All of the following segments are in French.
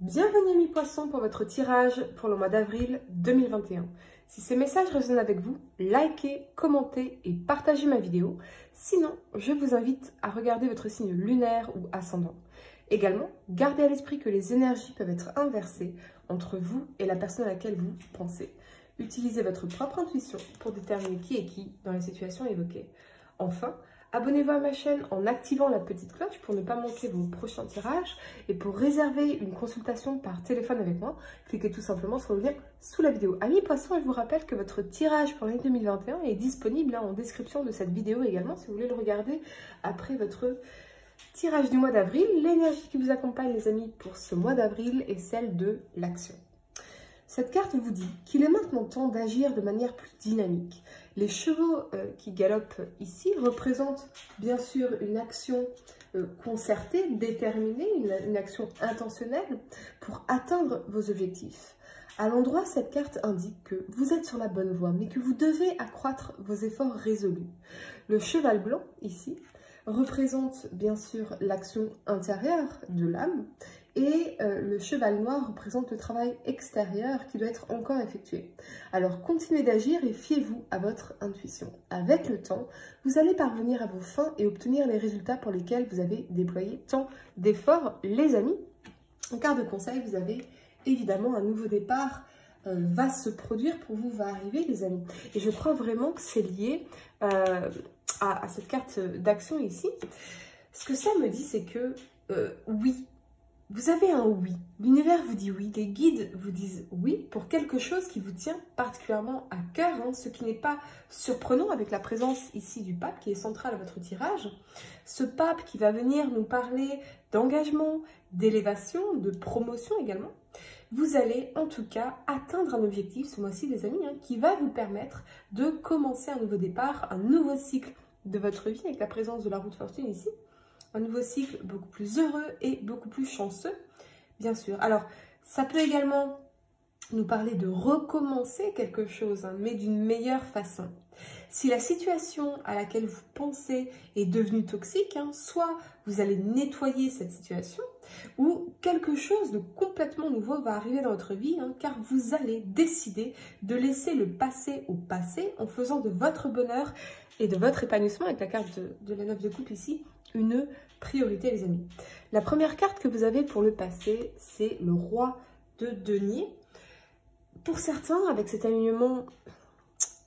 Bienvenue mes poissons pour votre tirage pour le mois d'avril 2021. Si ces messages résonnent avec vous, likez, commentez et partagez ma vidéo. Sinon, je vous invite à regarder votre signe lunaire ou ascendant. Également, gardez à l'esprit que les énergies peuvent être inversées entre vous et la personne à laquelle vous pensez. Utilisez votre propre intuition pour déterminer qui est qui dans les situations évoquées. Enfin, abonnez-vous à ma chaîne en activant la petite cloche pour ne pas manquer vos prochains tirages. Et pour réserver une consultation par téléphone avec moi, cliquez tout simplement sur le lien sous la vidéo. Amis poissons, je vous rappelle que votre tirage pour l'année 2021 est disponible en description de cette vidéo également si vous voulez le regarder après votre tirage du mois d'avril. L'énergie qui vous accompagne les amis pour ce mois d'avril est celle de l'action. Cette carte vous dit qu'il est maintenant temps d'agir de manière plus dynamique. Les chevaux qui galopent ici représentent bien sûr une action concertée, déterminée, une action intentionnelle pour atteindre vos objectifs. À l'endroit, cette carte indique que vous êtes sur la bonne voie, mais que vous devez accroître vos efforts résolus. Le cheval blanc, ici, représente bien sûr l'action intérieure de l'âme et le cheval noir représente le travail extérieur qui doit être encore effectué. Alors continuez d'agir et fiez-vous à votre intuition. Avec le temps, vous allez parvenir à vos fins et obtenir les résultats pour lesquels vous avez déployé tant d'efforts, les amis. En carte de conseil, vous avez évidemment un nouveau départ va se produire pour vous, va arriver les amis. Et je crois vraiment que c'est lié à cette carte d'action ici. Ce que ça me dit, c'est que oui, vous avez un oui. L'univers vous dit oui, les guides vous disent oui pour quelque chose qui vous tient particulièrement à cœur, ce qui n'est pas surprenant avec la présence ici du pape qui est central à votre tirage. Ce pape qui va venir nous parler d'engagement, d'élévation, de promotion également. Vous allez en tout cas atteindre un objectif ce mois-ci les amis, qui va vous permettre de commencer un nouveau départ, un nouveau cycle de votre vie avec la présence de la roue de fortune ici. Un nouveau cycle beaucoup plus heureux et beaucoup plus chanceux, bien sûr. Alors, ça peut également nous parler de recommencer quelque chose, mais d'une meilleure façon. Si la situation à laquelle vous pensez est devenue toxique, soit vous allez nettoyer cette situation, ou quelque chose de complètement nouveau va arriver dans votre vie, car vous allez décider de laisser le passé au passé en faisant de votre bonheur et de votre épanouissement, avec la carte de la 9 de coupe ici, une priorité les amis. La première carte que vous avez pour le passé, c'est le roi de denier. Pour certains, avec cet alignement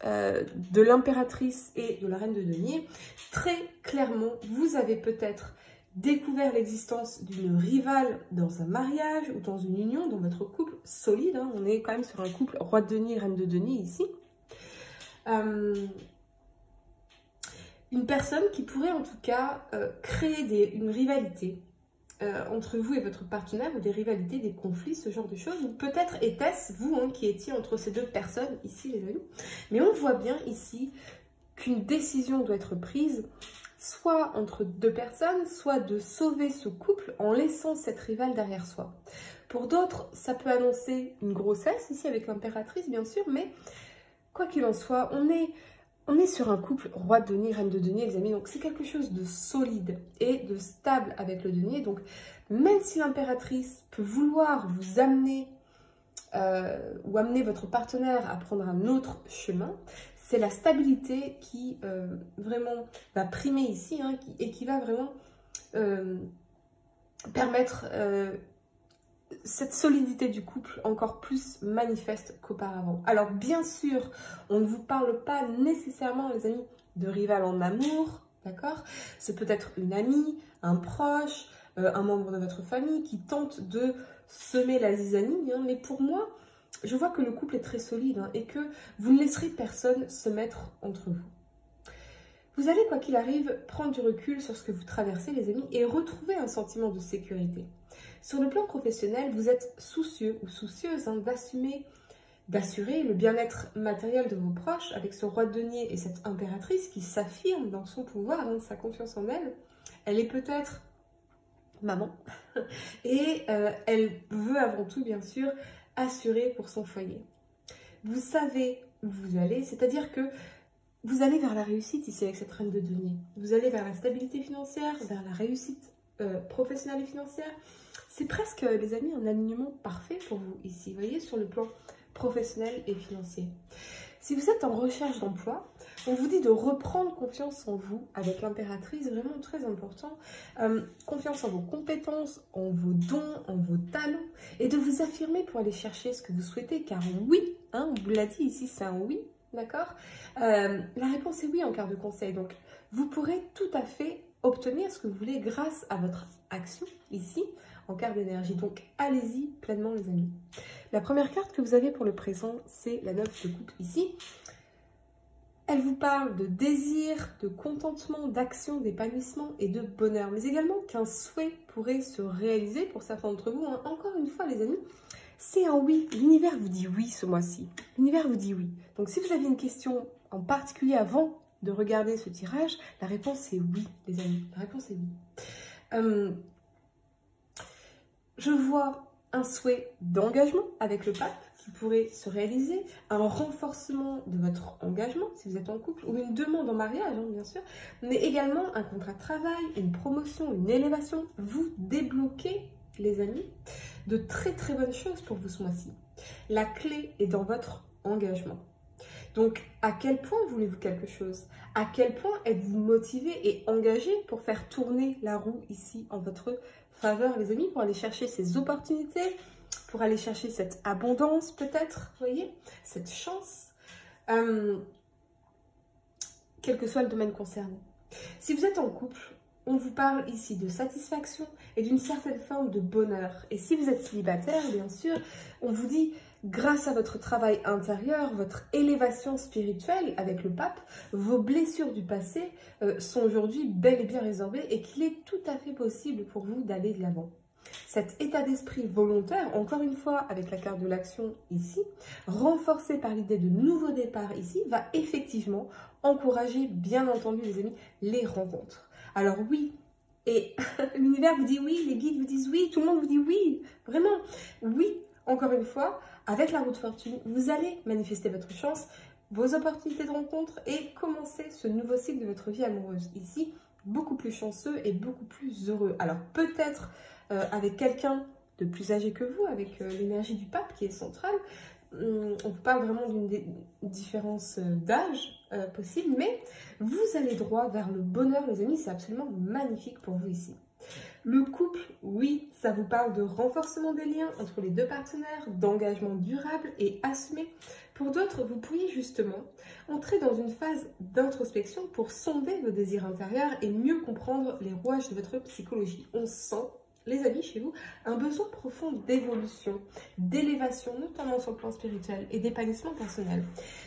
de l'impératrice et de la reine de denier, très clairement, vous avez peut-être découvert l'existence d'une rivale dans un mariage ou dans une union, dans votre couple solide. On est quand même sur un couple roi de denier, reine de denier ici. Une personne qui pourrait en tout cas créer une rivalité entre vous et votre partenaire, ou des rivalités, des conflits, ce genre de choses. Ou peut-être était-ce vous qui étiez entre ces deux personnes ici les amis. Mais on voit bien ici qu'une décision doit être prise, soit entre deux personnes, soit de sauver ce couple en laissant cette rivale derrière soi. Pour d'autres, ça peut annoncer une grossesse, ici avec l'impératrice bien sûr, mais quoi qu'il en soit, on est sur un couple roi de denier, reine de denier, les amis. Donc, c'est quelque chose de solide et de stable avec le denier. Donc, même si l'impératrice peut vouloir vous amener ou amener votre partenaire à prendre un autre chemin, c'est la stabilité qui vraiment va primer ici et qui va vraiment permettre cette solidité du couple encore plus manifeste qu'auparavant. Alors bien sûr, on ne vous parle pas nécessairement les amis de rival en amour, d'accord? C'est peut-être une amie, un proche, un membre de votre famille qui tente de semer la zizanie, mais pour moi, je vois que le couple est très solide et que vous ne laisserez personne se mettre entre vous. Vous allez, quoi qu'il arrive, prendre du recul sur ce que vous traversez, les amis, et retrouver un sentiment de sécurité. Sur le plan professionnel, vous êtes soucieux ou soucieuse d'assurer le bien-être matériel de vos proches avec ce roi de denier et cette impératrice qui s'affirme dans son pouvoir, sa confiance en elle. Elle est peut-être maman et elle veut avant tout, bien sûr, assurer pour son foyer. Vous savez où vous allez, c'est-à-dire que vous allez vers la réussite ici avec cette reine de denier. Vous allez vers la stabilité financière, vers la réussite professionnelle et financière. c'est presque, les amis, un alignement parfait pour vous ici, vous voyez, sur le plan professionnel et financier. Si vous êtes en recherche d'emploi, on vous dit de reprendre confiance en vous avec l'impératrice, vraiment très important. Confiance en vos compétences, en vos dons, en vos talents, et de vous affirmer pour aller chercher ce que vous souhaitez, car oui, hein, on vous l'a dit ici, c'est un oui, d'accord? La réponse est oui en carte de conseil, donc vous pourrez tout à fait obtenir ce que vous voulez grâce à votre action ici, en carte d'énergie. Donc allez-y pleinement les amis. La première carte que vous avez pour le présent, c'est la 9 de coupe ici. Elle vous parle de désir, de contentement, d'action, d'épanouissement et de bonheur. Mais également qu'un souhait pourrait se réaliser pour certains d'entre vous. Hein. Encore une fois les amis, c'est un oui. L'univers vous dit oui ce mois-ci. L'univers vous dit oui. Donc si vous avez une question en particulier avant de regarder ce tirage, la réponse est oui les amis. La réponse est oui. Je vois un souhait d'engagement avec le pape qui pourrait se réaliser, un renforcement de votre engagement si vous êtes en couple, ou une demande en mariage, hein, bien sûr, mais également un contrat de travail, une promotion, une élévation. Vous débloquez, les amis, de très très bonnes choses pour vous ce mois-ci. La clé est dans votre engagement. Donc, à quel point voulez-vous quelque chose? À quel point êtes-vous motivé et engagé pour faire tourner la roue ici en votre faveur, les amis, pour aller chercher ces opportunités, pour aller chercher cette abondance peut-être, vous voyez, cette chance, quel que soit le domaine concerné. Si vous êtes en couple, on vous parle ici de satisfaction et d'une certaine forme de bonheur. Et si vous êtes célibataire, bien sûr, on vous dit, grâce à votre travail intérieur, votre élévation spirituelle avec le pape, vos blessures du passé sont aujourd'hui bel et bien résorbées et qu'il est tout à fait possible pour vous d'aller de l'avant. Cet état d'esprit volontaire, encore une fois avec la carte de l'action ici, renforcé par l'idée de nouveau départ ici, va effectivement encourager, bien entendu les amis, les rencontres. Alors oui, et l'univers vous dit oui, les guides vous disent oui, tout le monde vous dit oui, vraiment, oui, encore une fois, avec la roue de fortune, vous allez manifester votre chance, vos opportunités de rencontre et commencer ce nouveau cycle de votre vie amoureuse. Ici, beaucoup plus chanceux et beaucoup plus heureux. Alors peut-être avec quelqu'un de plus âgé que vous, avec l'énergie du pape qui est centrale, on vous parle vraiment d'une différence d'âge possible, mais vous allez droit vers le bonheur, les amis, c'est absolument magnifique pour vous ici. Le couple, oui, ça vous parle de renforcement des liens entre les deux partenaires, d'engagement durable et assumé. Pour d'autres, vous pourriez justement entrer dans une phase d'introspection pour sonder vos désirs intérieurs et mieux comprendre les rouages de votre psychologie. On sent, les amis, chez vous, un besoin profond d'évolution, d'élévation, notamment sur le plan spirituel et d'épanouissement personnel.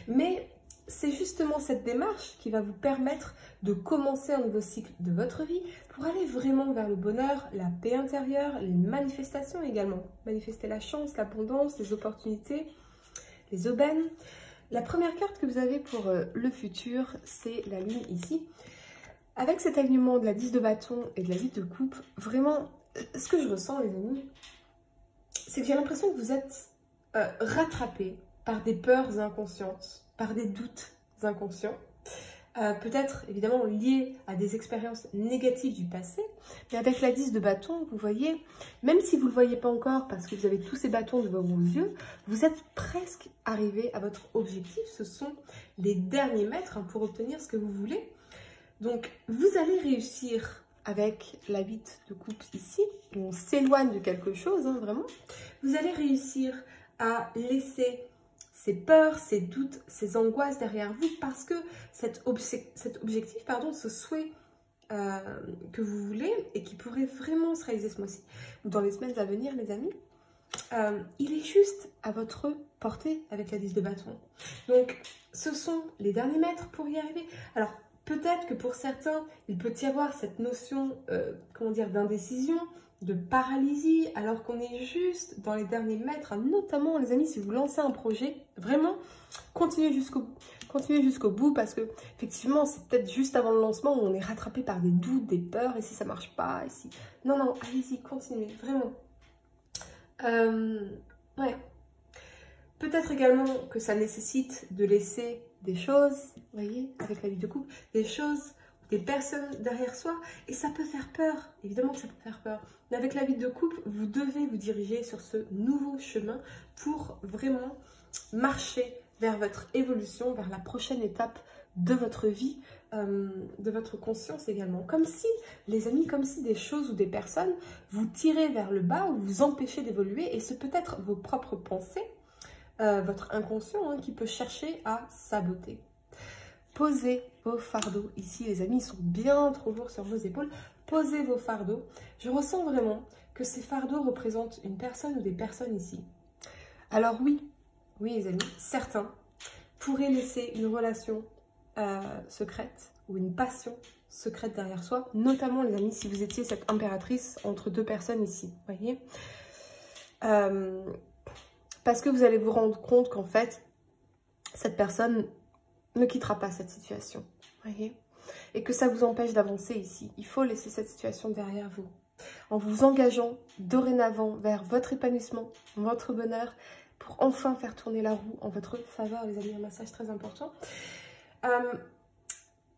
Mais c'est justement cette démarche qui va vous permettre de commencer un nouveau cycle de votre vie pour aller vraiment vers le bonheur, la paix intérieure, les manifestations également. Manifester la chance, l'abondance, les opportunités, les aubaines. La première carte que vous avez pour le futur, c'est la lune ici. Avec cet alignement de la 10 de bâton et de la 8 de coupe, vraiment, ce que je ressens les amis, c'est que j'ai l'impression que vous êtes rattrapés par des peurs inconscientes, par des doutes inconscients, peut-être évidemment liés à des expériences négatives du passé, mais avec la 10 de bâton, vous voyez, même si vous ne le voyez pas encore parce que vous avez tous ces bâtons devant vos yeux, vous êtes presque arrivé à votre objectif. Ce sont les derniers mètres pour obtenir ce que vous voulez. Donc vous allez réussir avec la 8 de coupe ici, on s'éloigne de quelque chose, hein, vraiment. Vous allez réussir à laisser ces peurs, ces doutes, ces angoisses derrière vous parce que cet objectif, pardon, ce souhait que vous voulez et qui pourrait vraiment se réaliser ce mois-ci ou dans les semaines à venir, les amis, il est juste à votre portée avec la 10 de bâton. Donc, ce sont les derniers mètres pour y arriver. Alors, peut-être que pour certains, il peut y avoir cette notion, comment dire, d'indécision, de paralysie, alors qu'on est juste dans les derniers mètres, hein. Notamment, les amis, si vous lancez un projet, vraiment, continuez jusqu'au bout. Continuez jusqu'au bout parce que, effectivement, c'est peut-être juste avant le lancement où on est rattrapé par des doutes, des peurs, et si ça marche pas, et si... Non, non, allez-y, continuez, vraiment. Ouais. Peut-être également que ça nécessite de laisser des choses, vous voyez, avec la vie de couple, des choses des personnes derrière soi et ça peut faire peur, évidemment que ça peut faire peur. Mais avec la vie de couple, vous devez vous diriger sur ce nouveau chemin pour vraiment marcher vers votre évolution, vers la prochaine étape de votre vie, de votre conscience également. Comme si, les amis, comme si des choses ou des personnes vous tiraient vers le bas ou vous empêchaient d'évoluer et c'est peut-être vos propres pensées, votre inconscient qui peut chercher à saboter. Posez vos fardeaux. Ici, les amis, ils sont bien trop lourds sur vos épaules. Posez vos fardeaux. Je ressens vraiment que ces fardeaux représentent une personne ou des personnes ici. Alors oui, les amis, certains pourraient laisser une relation secrète ou une passion secrète derrière soi. Notamment, les amis, si vous étiez cette impératrice entre deux personnes ici. Voyez, parce que vous allez vous rendre compte qu'en fait, cette personne ne quittera pas cette situation, voyez, et que ça vous empêche d'avancer ici. Il faut laisser cette situation derrière vous, en vous engageant dorénavant vers votre épanouissement, votre bonheur, pour enfin faire tourner la roue en votre faveur, les amis. Un massage très important.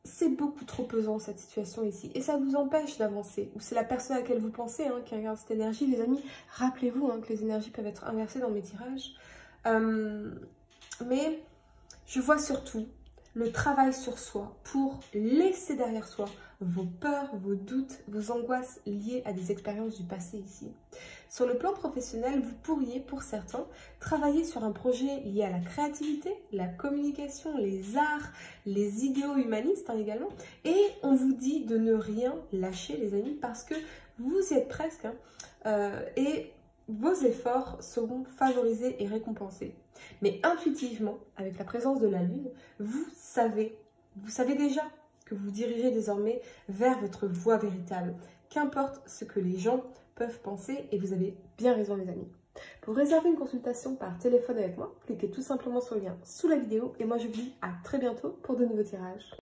C'est beaucoup trop pesant cette situation ici, et ça vous empêche d'avancer. Ou c'est la personne à laquelle vous pensez qui regarde cette énergie, les amis. Rappelez-vous que les énergies peuvent être inversées dans mes tirages. Mais je vois surtout le travail sur soi pour laisser derrière soi vos peurs, vos doutes, vos angoisses liées à des expériences du passé ici. Sur le plan professionnel, vous pourriez, pour certains, travailler sur un projet lié à la créativité, la communication, les arts, les idéaux humanistes également. Et on vous dit de ne rien lâcher, les amis, parce que vous y êtes presque. Et vos efforts seront favorisés et récompensés. Mais intuitivement, avec la présence de la Lune, vous savez déjà que vous dirigez désormais vers votre voie véritable. Qu'importe ce que les gens peuvent penser, et vous avez bien raison, les amis. Pour réserver une consultation par téléphone avec moi, cliquez tout simplement sur le lien sous la vidéo et moi je vous dis à très bientôt pour de nouveaux tirages.